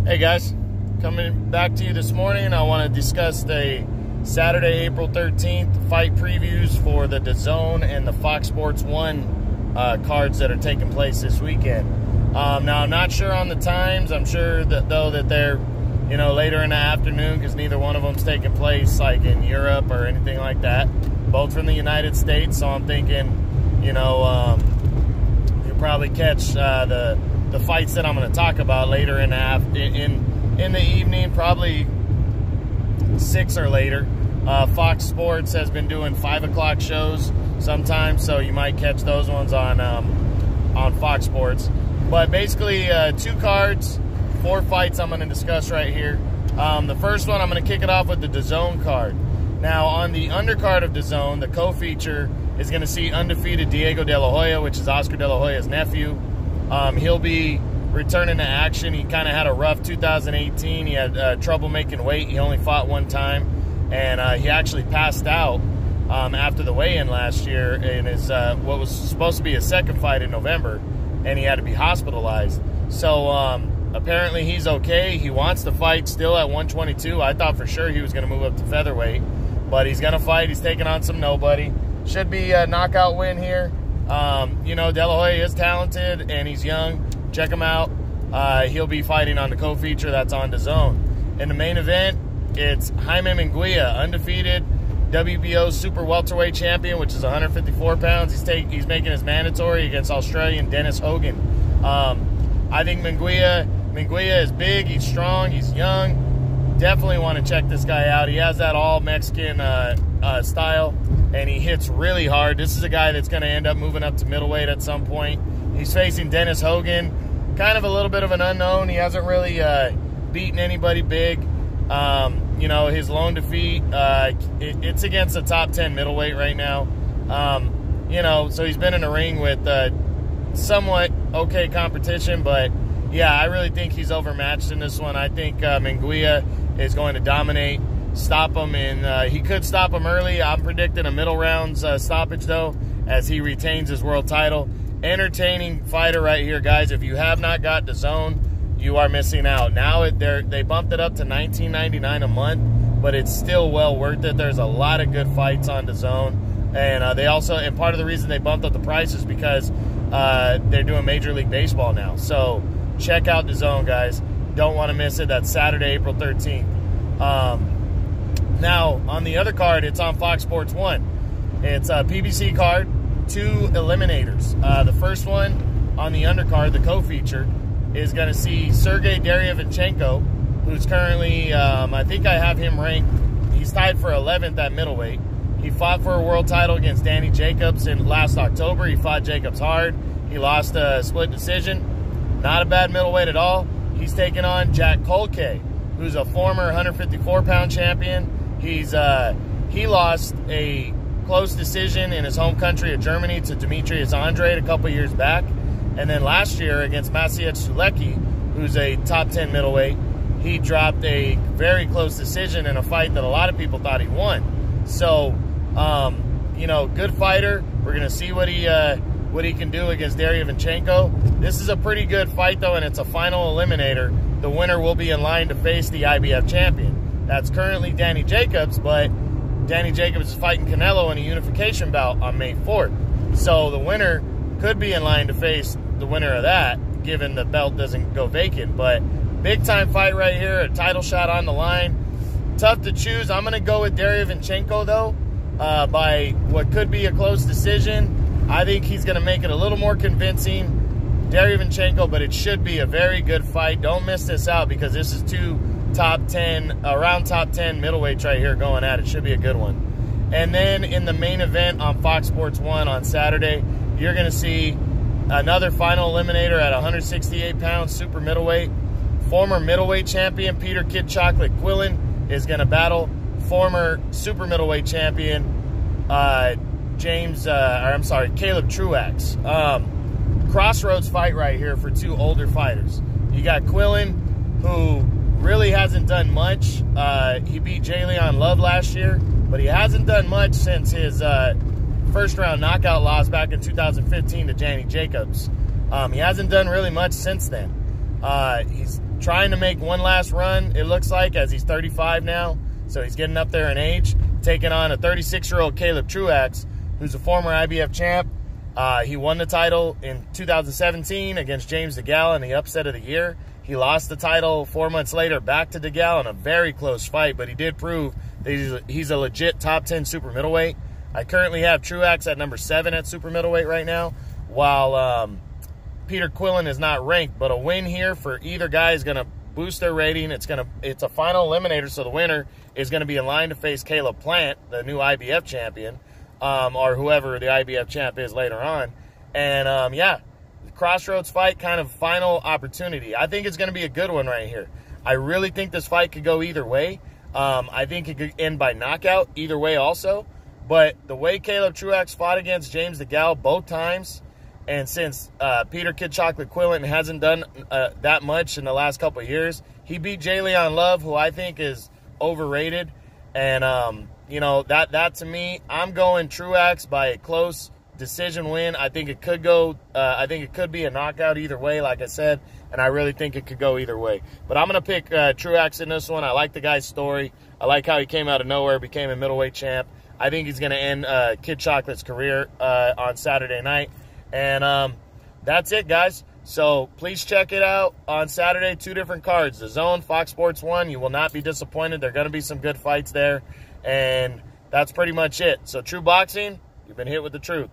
Hey guys, coming back to you this morning. I want to discuss the Saturday, April 13th fight previews for the DAZN and the Fox Sports 1 cards that are taking place this weekend. Now, I'm not sure on the times. I'm sure that they're, later in the afternoon because neither one of them's taking place like in Europe or anything like that. Both from the United States, so I'm thinking, you'll probably catch the fights that I'm going to talk about later in the evening, probably 6 or later. Fox Sports has been doing 5 o'clock shows sometimes, so you might catch those ones on Fox Sports. But basically, 2 cards, 4 fights I'm going to discuss right here. The first one, I'm going to kick it off with the DAZN card. Now, on the undercard of DAZN, the co-feature is going to see undefeated Diego De La Hoya, which is Oscar De La Hoya's nephew. He'll be returning to action. He kind of had a rough 2018. He had trouble making weight. He only fought 1 time, and he actually passed out after the weigh-in last year in his what was supposed to be his second fight in November, and he had to be hospitalized. So apparently he's okay. He wants to fight still at 122. I thought for sure he was going to move up to featherweight, but he's going to fight. He's taking on some nobody. Should be a knockout win here. De La Hoya is talented and he's young. Check him out. He'll be fighting on the co-feature that's on DAZN. In the main event, it's Jaime Munguia, undefeated WBO super welterweight champion, which is 154 pounds. He's making his mandatory against Australian Dennis Hogan. I think Munguia is big, he's strong, he's young. Definitely want to check this guy out. He has that all Mexican style, and he hits really hard. This is a guy that's going to end up moving up to middleweight at some point. He's facing Dennis Hogan, kind of a little bit of an unknown. He hasn't really beaten anybody big. His lone defeat, it's against a top 10 middleweight right now. So he's been in a ring with somewhat okay competition, but yeah, I really think he's overmatched in this one. I think Munguia is going to dominate, stop him, and he could stop him early. I'm predicting a middle rounds stoppage, though, as he retains his world title. Entertaining fighter right here, guys. If you have not got DAZN, you are missing out. Now they bumped it up to $19.99 a month, but it's still well worth it. There's a lot of good fights on DAZN, and part of the reason they bumped up the price is because they're doing Major League Baseball now. So check out DAZN, guys. Don't want to miss it. That's Saturday, April 13th. Now, on the other card, it's on Fox Sports 1. It's a PBC card, 2 eliminators. The first one on the undercard, the co-feature, is going to see Sergey Derevyanchenko, who's currently, I think I have him ranked, he's tied for 11th at middleweight. He fought for a world title against Danny Jacobs in last October. He fought Jacobs hard. He lost a split decision. Not a bad middleweight at all. He's taking on Jack Kolke, who's a former 154-pound champion. He lost a close decision in his home country of Germany to Demetrius Andrade a couple years back. And then last year against Maciej Sulecki, who's a top 10 middleweight, he dropped a very close decision in a fight that a lot of people thought he won. So, good fighter. We're going to see what he can do against Derevyanchenko. This is a pretty good fight, though, and it's a final eliminator. The winner will be in line to face the IBF champion. That's currently Danny Jacobs, but Danny Jacobs is fighting Canelo in a unification bout on May 4th. So the winner could be in line to face the winner of that, given the belt doesn't go vacant. But big-time fight right here, a title shot on the line. Tough to choose. I'm going to go with Derevyanchenko, though, by what could be a close decision. I think he's going to make it a little more convincing, Derevyanchenko, but it should be a very good fight. Don't miss this out because this is 2 top 10 middleweights right here going at it. Should be a good one. And then in the main event on Fox Sports 1 on Saturday, you're going to see another final eliminator at 168 pounds, super middleweight. Former middleweight champion Peter Kid Chocolate Quillen is going to battle former super middleweight champion Caleb Truax. Crossroads fight right here for 2 older fighters. You got Quillen, who really hasn't done much. He beat Jalen Love last year, but he hasn't done much since his first-round knockout loss back in 2015 to Danny Jacobs. He hasn't done really much since then. He's trying to make one last run, it looks like, as he's 35 now. So he's getting up there in age, taking on a 36-year-old Caleb Truax, who's a former IBF champ. He won the title in 2017 against James DeGale in the upset of the year. He lost the title 4 months later back to DeGale in a very close fight, but he did prove that he's a legit top 10 super middleweight. I currently have Truax at number 7 at super middleweight right now, while Peter Quillen is not ranked. But a win here for either guy is going to boost their rating. It's a final eliminator, so the winner is going to be in line to face Caleb Plant, the new IBF champion, or whoever the IBF champ is later on. And yeah, the Crossroads fight, kind of final opportunity. I think it's going to be a good one right here. I really think this fight could go either way. I think it could end by knockout either way also. But the way Caleb Truax fought against James DeGale both times, and since Peter Kid Chocolate Quillen hasn't done that much in the last couple of years, he beat Jalen Love, who I think is overrated. And, you know, that to me, I'm going Truax by a close decision win. I think it could go, I think it could be a knockout either way, like I said, and I really think it could go either way. But I'm going to pick Truax in this one. I like the guy's story. I like how he came out of nowhere, became a middleweight champ. I think he's going to end Kid Chocolate's career on Saturday night. And that's it, guys. So please check it out on Saturday. 2 different cards. DAZN, Fox Sports 1. You will not be disappointed. There are going to be some good fights there. And that's pretty much it. So True Boxing, you've been hit with the truth.